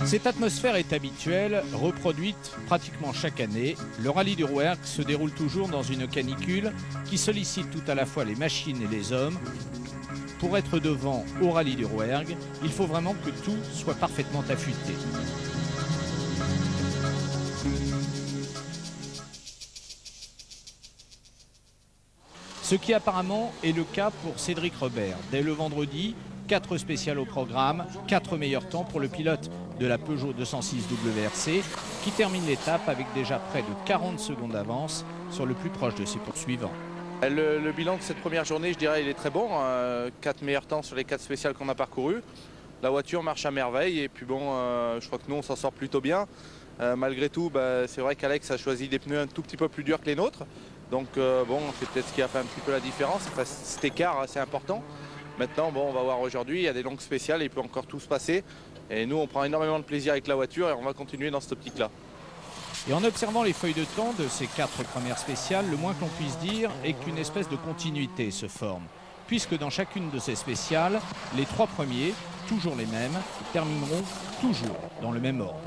Cette atmosphère est habituelle, reproduite pratiquement chaque année. Le rallye du Rouergue se déroule toujours dans une canicule qui sollicite tout à la fois les machines et les hommes. Pour être devant au rallye du Rouergue, il faut vraiment que tout soit parfaitement affûté. Ce qui apparemment est le cas pour Cédric Robert. Dès le vendredi, 4 spéciales au programme, 4 meilleurs temps pour le pilote de la Peugeot 206 WRC qui termine l'étape avec déjà près de 40 secondes d'avance sur le plus proche de ses poursuivants. Le bilan de cette première journée, je dirais, il est très bon. 4 meilleurs temps sur les 4 spéciales qu'on a parcourues. La voiture marche à merveille et puis bon, je crois que nous on s'en sort plutôt bien. Malgré tout, c'est vrai qu'Alex a choisi des pneus un tout petit peu plus durs que les nôtres. Donc bon, c'est peut-être ce qui a fait un petit peu la différence. Enfin, cet écart assez important. Maintenant, bon, on va voir aujourd'hui, il y a des longues spéciales, il peut encore tout se passer. Et nous, on prend énormément de plaisir avec la voiture et on va continuer dans cette optique-là. Et en observant les feuilles de temps de ces 4 premières spéciales, le moins que l'on puisse dire est qu'une espèce de continuité se forme. Puisque dans chacune de ces spéciales, les 3 premiers, toujours les mêmes, termineront toujours dans le même ordre.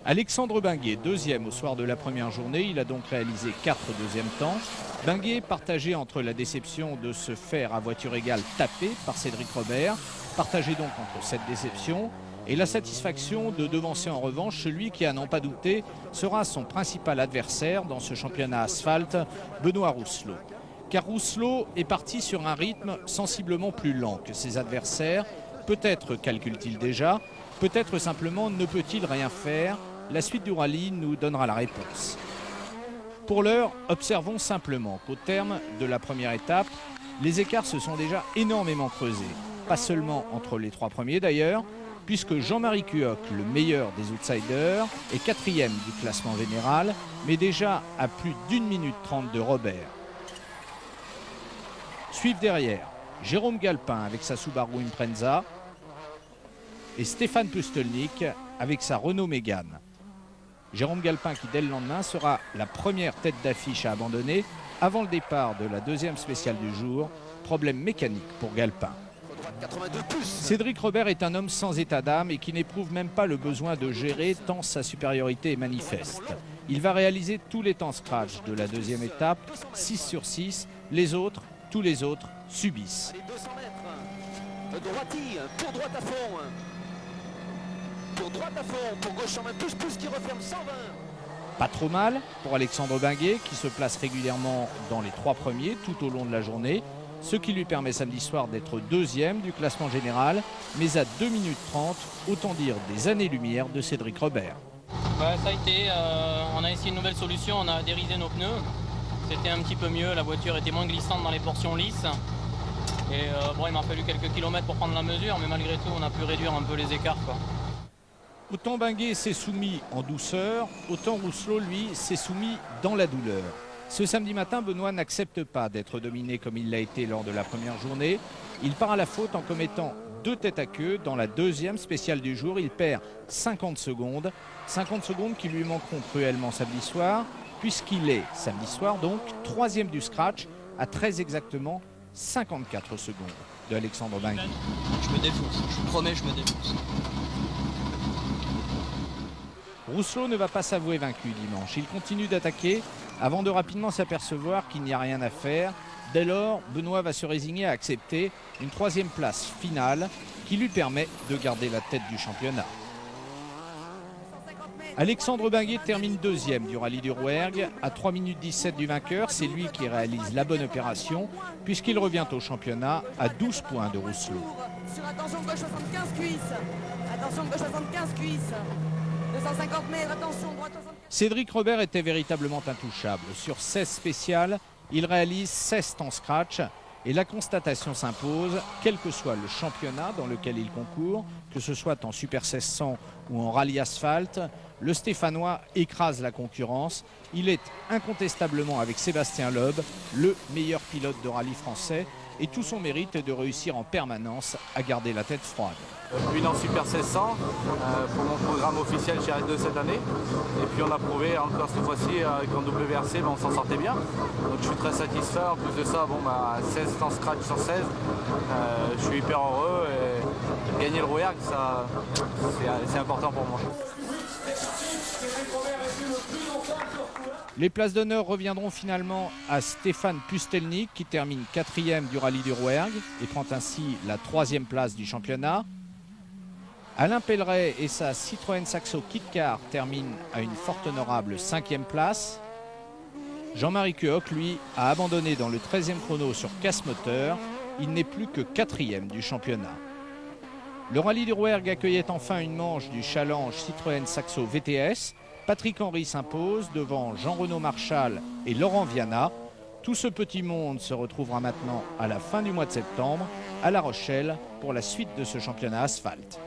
Alexandre Binguet, deuxième au soir de la première journée, il a donc réalisé 4 deuxièmes temps. Binguet partagé entre la déception de se faire à voiture égale taper par Cédric Robert, partagé donc entre cette déception et la satisfaction de devancer en revanche celui qui, à n'en pas douter, sera son principal adversaire dans ce championnat asphalte, Benoît Rousselot. Car Rousselot est parti sur un rythme sensiblement plus lent que ses adversaires. Peut-être calcule-t-il déjà, peut-être simplement ne peut-il rien faire. La suite du rallye nous donnera la réponse. Pour l'heure, observons simplement qu'au terme de la première étape, les écarts se sont déjà énormément creusés. Pas seulement entre les 3 premiers d'ailleurs, puisque Jean-Marie Cuoc, le meilleur des outsiders, est 4e du classement général, mais déjà à plus d'1 minute 30 de Robert. Suivent derrière Jérôme Galpin avec sa Subaru Impreza et Stéphane Pustelnik avec sa Renault Mégane. Jérôme Galpin qui dès le lendemain sera la première tête d'affiche à abandonner avant le départ de la deuxième spéciale du jour. Problème mécanique pour Galpin. Cédric Robert est un homme sans état d'âme et qui n'éprouve même pas le besoin de gérer tant sa supériorité est manifeste. Il va réaliser tous les temps scratch de la deuxième étape, 6 sur 6. Tous les autres subissent. 200 mètres, droitille, pour droite à fond. Pour droite à fond, pour gauche en main, plus qui referme 120. Pas trop mal pour Alexandre Binguet qui se place régulièrement dans les 3 premiers tout au long de la journée, ce qui lui permet samedi soir d'être 2e du classement général, mais à 2 minutes 30, autant dire des années-lumière de Cédric Robert. Ça a été, on a essayé une nouvelle solution, on a dérisé nos pneus. C'était un petit peu mieux, la voiture était moins glissante dans les portions lisses. Et bon, il m'a fallu quelques kilomètres pour prendre la mesure, mais malgré tout, on a pu réduire un peu les écarts, quoi. Autant Binguet s'est soumis en douceur, autant Rousselot, lui, s'est soumis dans la douleur. Ce samedi matin, Benoît n'accepte pas d'être dominé comme il l'a été lors de la première journée. Il part à la faute en commettant 2 têtes à queue. Dans la deuxième spéciale du jour, il perd 50 secondes. 50 secondes qui lui manqueront cruellement samedi soir, puisqu'il est, samedi soir donc, 3e du scratch à très exactement 54 secondes de Alexandre Binguet. Je me défonce, je vous promets, je me défonce. Rousselot ne va pas s'avouer vaincu dimanche. Il continue d'attaquer avant de rapidement s'apercevoir qu'il n'y a rien à faire. Dès lors, Benoît va se résigner à accepter une 3e place finale qui lui permet de garder la tête du championnat. Alexandre Binguet termine 2e du rallye du Rouergue à 3 minutes 17 du vainqueur. C'est lui qui réalise la bonne opération puisqu'il revient au championnat à 12 points de Rousselot. Sur attention gauche 75 cuisses. Attention gauche 75 cuisses. 250 mètres, attention droite 75. Cédric Robert était véritablement intouchable. Sur 16 spéciales, il réalise 16 temps scratch. Et la constatation s'impose, quel que soit le championnat dans lequel il concourt, que ce soit en Super 1600 ou en rallye asphalte, le Stéphanois écrase la concurrence. Il est incontestablement, avec Sébastien Loeb, le meilleur pilote de rallye français. Et tout son mérite est de réussir en permanence à garder la tête froide. Une en Super 1600 pour mon programme officiel chez R2 cette année. Et puis on a prouvé encore cette fois-ci qu'en WRC on s'en sortait bien. Donc je suis très satisfait. En plus de ça, 16 temps scratch sur 16. Je suis hyper heureux et gagner le Rouergue, c'est important pour moi. Les places d'honneur reviendront finalement à Stéphane Pustelnik qui termine 4e du rallye du Rouergue et prend ainsi la 3e place du championnat. Alain Pelleret et sa Citroën Saxo Kit-Car terminent à une fort honorable 5e place. Jean-Marie Cuoc, lui, a abandonné dans le 13e chrono sur casse-moteur. Il n'est plus que 4e du championnat. Le rallye du Rouergue accueillait enfin une manche du challenge Citroën Saxo VTS. Patrick Henry s'impose devant Jean-Renaud Marchal et Laurent Viana. Tout ce petit monde se retrouvera maintenant à la fin du mois de septembre à La Rochelle pour la suite de ce championnat asphalte.